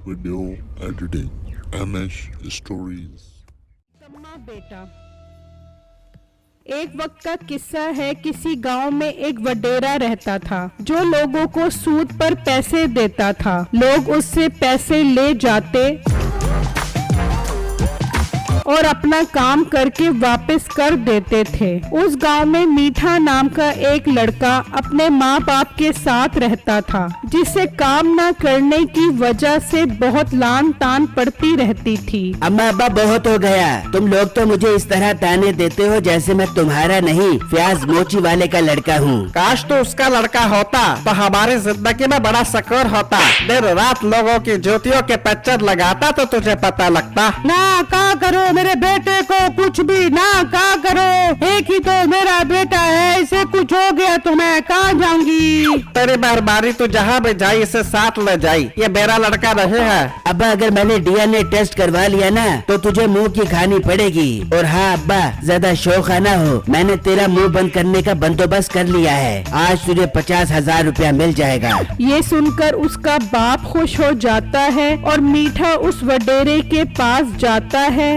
video editing, MS Stories। सम्मा बेटा। एक वक्त का किस्सा है। किसी गांव में एक वडेरा रहता था जो लोगों को सूद पर पैसे देता था। लोग उससे पैसे ले जाते और अपना काम करके वापस कर देते थे। उस गांव में मीठा नाम का एक लड़का अपने माँ बाप के साथ रहता था, जिसे काम न करने की वजह से बहुत लान तान पड़ती रहती थी। अम्मा अब्बा बहुत हो गया। तुम लोग तो मुझे इस तरह ताने देते हो जैसे मैं तुम्हारा नहीं प्याज मोची वाले का लड़का हूँ। काश तो उसका लड़का होता तो हमारी जिंदगी में बड़ा सुकून होता। दिन रात लोगों की जूतियों के पच्चर लगाता तो तुझे पता लगता। ना का करो मेरे बेटे को, कुछ भी ना का करो। एक ही तो मेरा बेटा है, इसे कुछ हो गया तो मैं कहाँ जाऊंगी। तेरी मेहरबानी तू जहाँ भी जाई इसे साथ ले जाई। ये मेरा लड़का नहीं है। अब्बा अगर मैंने DNA टेस्ट करवा लिया ना तो तुझे मुंह की खानी पड़ेगी। और हाँ अब्बा, ज्यादा शौक ना हो, मैंने तेरा मुंह बंद करने का बंदोबस्त कर लिया है। आज तुझे 50,000 रुपया मिल जाएगा। ये सुनकर उसका बाप खुश हो जाता है और मीठा उस वडेरे के पास जाता है।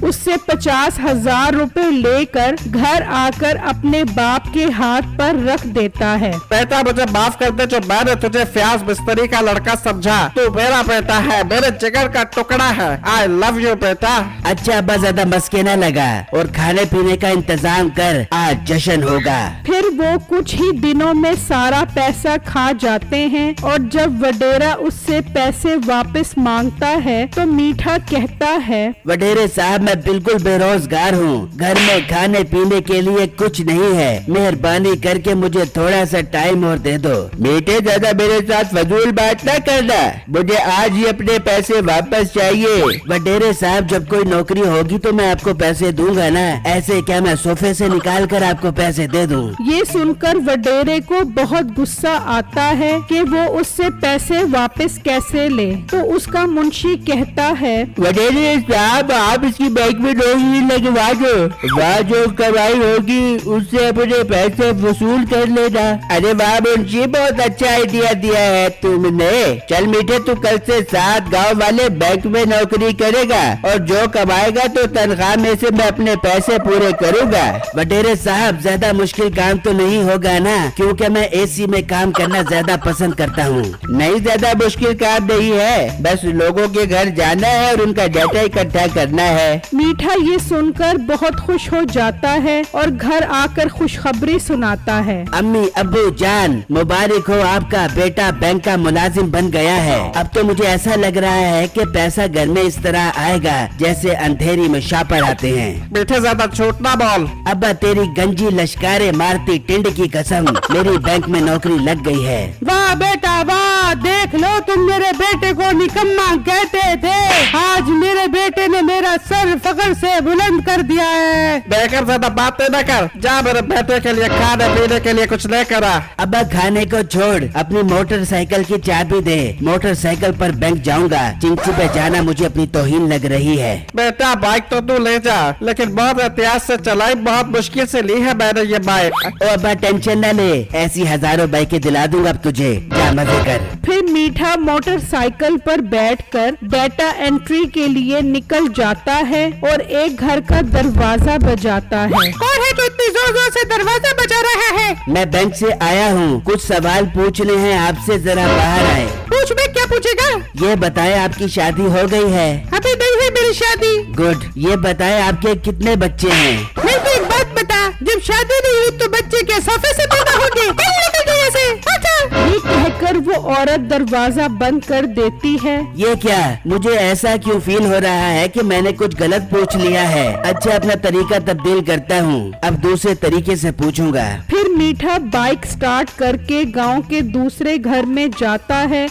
उससे 50,000 रुपए लेकर घर आकर अपने बाप के हाथ पर रख देता है। बेटा मुझे माफ कर दे जो मैंने तुझे फ्याज मिस्त्री का लड़का समझा। तू मेरा बेटा है, मेरे जिगर का टुकड़ा है। आई लव यू बेटा। अच्छा अब्बा, ज्यादा मस्के न लगा और खाने पीने का इंतजाम कर, आज जश्न होगा। फिर वो कुछ ही दिनों में सारा पैसा खा जाते हैं और जब वडेरा उससे पैसे वापस मांगता है तो मीठा कहता है, वडेरे साहब मैं बिल्कुल बेरोजगार हूँ, घर में खाने पीने के लिए कुछ नहीं है, मेहरबानी करके मुझे थोड़ा सा टाइम और दे दो। बेटे ज्यादा मेरे साथ फजूल बात न करना, मुझे आज ही अपने पैसे वापस चाहिए। वडेरे साहब जब कोई नौकरी होगी तो मैं आपको पैसे दूंगा ना, ऐसे क्या मैं सोफे से निकाल कर आपको पैसे दे दूं? ये सुनकर वडेरे को बहुत गुस्सा आता है कि वो उससे पैसे वापस कैसे ले। तो उसका मुंशी कहता है, वडेरे साहब आप इसकी बैंक में नौकरी लगवा दो, वहाँ जो कमाई होगी उससे अपने पैसे वसूल कर लेना। अरे वाह मुंशी, बहुत अच्छा आइडिया दिया है तुमने। चल मीठे, तू कल से 7 गांव वाले बैंक में नौकरी करेगा और जो कमाएगा तो तनख्वाह में से मैं अपने पैसे पूरे करूँगा। वडेरे साहब ज्यादा मुश्किल काम तो नहीं होगा ना, क्योंकि मैं AC में काम करना ज्यादा पसंद करता हूँ। नहीं ज्यादा मुश्किल काम नहीं है, बस लोगों के घर जाना है और उनका डाटा इकट्ठा करना है। मीठा ये सुनकर बहुत खुश हो जाता है और घर आकर खुशखबरी सुनाता है। अम्मी अब्बू जान, मुबारक हो, आपका बेटा बैंक का मुलाजिम बन गया है। अब तो मुझे ऐसा लग रहा है कि पैसा घर में इस तरह आएगा जैसे अंधेरी में शापर आते हैं। बेटे ज्यादा झूठ ना बोल। अब्बा तेरी गंजी लश्कारे मारती टिंड की कसम, मेरी बैंक में नौकरी लग गई है। वाह बेटा वाह, देख लो तुम मेरे बेटे को निकम्मा कहते थे, आज मेरे बेटे ने मेरा सर फख्र से बुलंद कर दिया है। बेकर ज्यादा बातें न कर, जा मेरे बेटे के लिए खाने पीने के लिए कुछ लेकर आ। अब्बा खाने को छोड़, अपनी मोटरसाइकिल की चाबी दे, मोटरसाइकिल पर बैंक जाऊंगा। चिंची पे जाना मुझे अपनी तौहीन लग रही है। बेटा बाइक तो तू ले जा, लेकिन बहुत एहतियात से चलाई, बहुत मुश्किल से ली है मैंने ये बाइक। ओ अब्बा टेंशन न ले, ऐसी हजारों बाइकें दिला दूंगा अब तुझे, जा मजे कर। फिर मीठा मोटरसाइकिल पर बैठकर डाटा एंट्री के लिए निकल जाता है और एक घर का दरवाजा बजाता है। कौन है जो इतनी जोर जोर से दरवाजा बजा रहा है? मैं बैंक से आया हूँ, कुछ सवाल पूछने हैं आपसे, जरा बाहर आए। पूछ, में क्या पूछेगा? ये बताएं आपकी शादी हो गई है? अभी नहीं हुई मेरी शादी। गुड। ये बताएं आपके कितने बच्चे हैं? नहीं तो एक बात बता, जब शादी नहीं हुई तो बच्चे क्या सोफे से पैदा होंगे? निकल गई ऐसे। अच्छा। ये कहकर वो औरत दरवाजा बंद कर देती है। ये क्या, मुझे ऐसा क्यों फील हो रहा है कि मैंने कुछ गलत पूछ लिया है। अच्छा अपना तरीका तब्दील करता हूँ, अब दूसरे तरीके से पूछूंगा। फिर मीठा बाइक स्टार्ट करके गांव के दूसरे घर में जाता है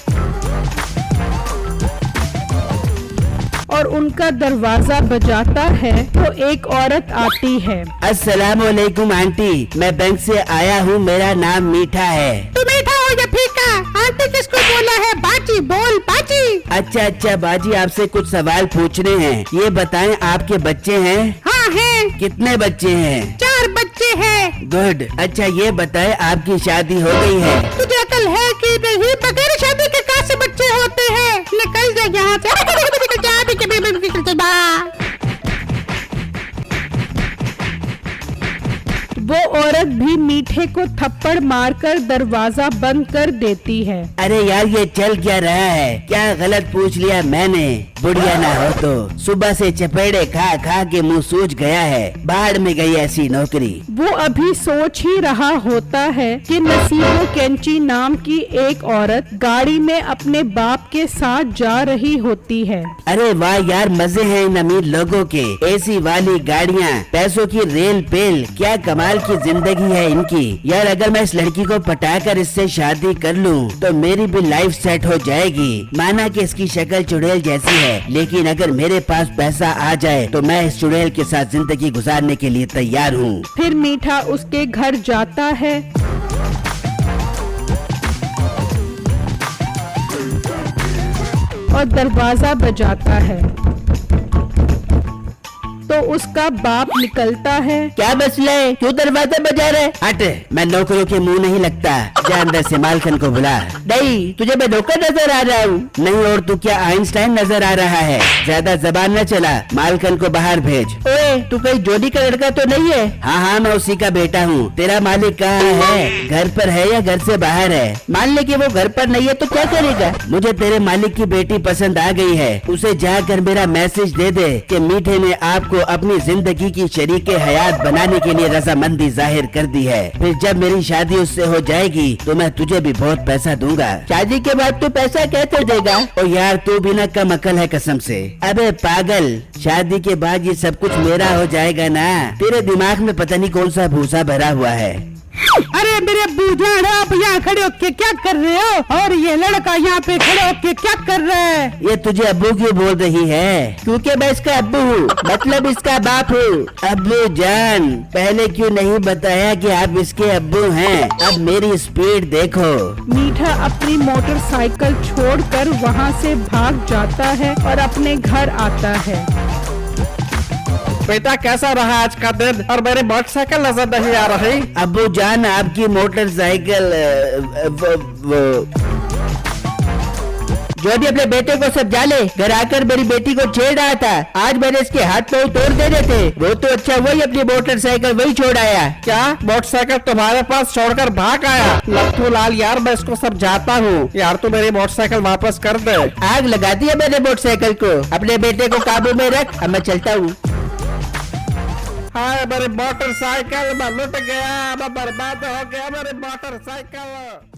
और उनका दरवाजा बजाता है तो एक औरत आती है। अस्सलाम वालेकुम आंटी, मैं बैंक से आया हूँ, मेरा नाम मीठा है। तू मीठा हो या फीका? आंटी किसको बोला है? बाजी बोल बाजी। अच्छा बाजी, आपसे कुछ सवाल पूछने हैं। ये बताएं आपके बच्चे हैं? हाँ है। कितने बच्चे हैं? 4 बच्चे हैं। गुड। अच्छा ये बताएं आपकी शादी हो गई है? तुझे अकल है कि नहीं? बगैर शादी के कहाँ से मीठे को थप्पड़ मारकर दरवाजा बंद कर देती है। अरे यार ये चल क्या रहा है, क्या गलत पूछ लिया मैंने। बुढ़िया ना हो तो सुबह से चपेड़े खा खा के मुंह सूज गया है, बाहर में गई ऐसी नौकरी। वो अभी सोच ही रहा होता है कि नसीबो कैंची नाम की एक औरत गाड़ी में अपने बाप के साथ जा रही होती है। अरे वाह यार, मजे हैं इन अमीर लोगों के। एसी वाली गाड़ियाँ, पैसों की रेल पेल, क्या कमाल की जिंदगी है इनकी। यार अगर मैं इस लड़की को पटाकर इससे शादी कर लूँ तो मेरी भी लाइफ सेट हो जाएगी। माना कि इसकी शक्ल चुड़ैल जैसी है, लेकिन अगर मेरे पास पैसा आ जाए तो मैं इस चुड़ैल के साथ जिंदगी गुजारने के लिए तैयार हूँ। फिर मीठा उसके घर जाता है और दरवाजा बजाता है तो उसका बाप निकलता है। क्या मसला है, क्यों दरवाजा बजा रहे? हट, मैं नौकरों के मुंह नहीं लगता। जा अंदर से मालकन को बुला। नहीं, तुझे मैं नौकर नजर आ रहा हूँ। नहीं और तू क्या आइंस्टाइन नजर आ रहा है? ज्यादा जबान न चला, मालकन को बाहर भेज। ओए, तू कहीं जोड़ी का लड़का तो नहीं है? हाँ, मैं उसी का बेटा हूँ। तेरा मालिक कहाँ है? घर पर है या घर से बाहर है? मान ले कि वो घर पर नहीं है तो क्या करेगा? मुझे तेरे मालिक की बेटी पसंद आ गई है। उसे जाकर मेरा मैसेज दे दे कि मीठे ने आपको अपनी जिंदगी की शरीके हयात बनाने के लिए रजामंदी जाहिर कर दी है। फिर जब मेरी शादी उससे हो जाएगी तो मैं तुझे भी बहुत पैसा दूंगा। शादी के बाद तू पैसा कैसे देगा? ओ यार, तू भी ना कम अकल है कसम से। अबे पागल, शादी के बाद ये सब कुछ मेरा हो जाएगा ना। तेरे दिमाग में पता नहीं कौन सा भूसा भरा हुआ है। अरे मेरे अब्बू जान, आप यहाँ खड़े होके क्या कर रहे हो? और ये लड़का यहाँ पे खड़े होके क्या कर रहा है? ये तुझे अब्बू क्यों बोल रही है? क्योंकि मैं इसका अब्बू हूँ, मतलब इसका बाप हूँ। अब्बू जान, पहले क्यों नहीं बताया कि आप इसके अब्बू हैं? अब मेरी स्पीड देखो। मीठा अपनी मोटरसाइकिल छोड़कर वहाँ से भाग जाता है और अपने घर आता है। बेटा कैसा रहा आज का दिन? और मेरी मोटरसाइकिल नजर नहीं आ रही। अब्बू जान, आपकी मोटरसाइकिल जो भी अपने बेटे को समझा ले। घर आकर मेरी बेटी को छेड़ रहा था। आज मैंने इसके हाथ पांव तोड़ देने थे। वो तो अच्छा वही अपनी मोटरसाइकिल वही छोड़ आया। क्या मोटरसाइकिल तुम्हारे पास छोड़कर भाग आया? लट्टू लाल यार, मैं इसको समझाता हूँ यार, तू मेरी मोटरसाइकिल वापस कर दे। आग लगा दी है मैंने मोटरसाइकिल को। अपने बेटे को काबू में रख, अब मैं चलता हूँ। हाय मेरी मोटरसाइकिल, मैं लुट गया, मैं बर्बाद हो गया मेरी मोटरसाइकिल।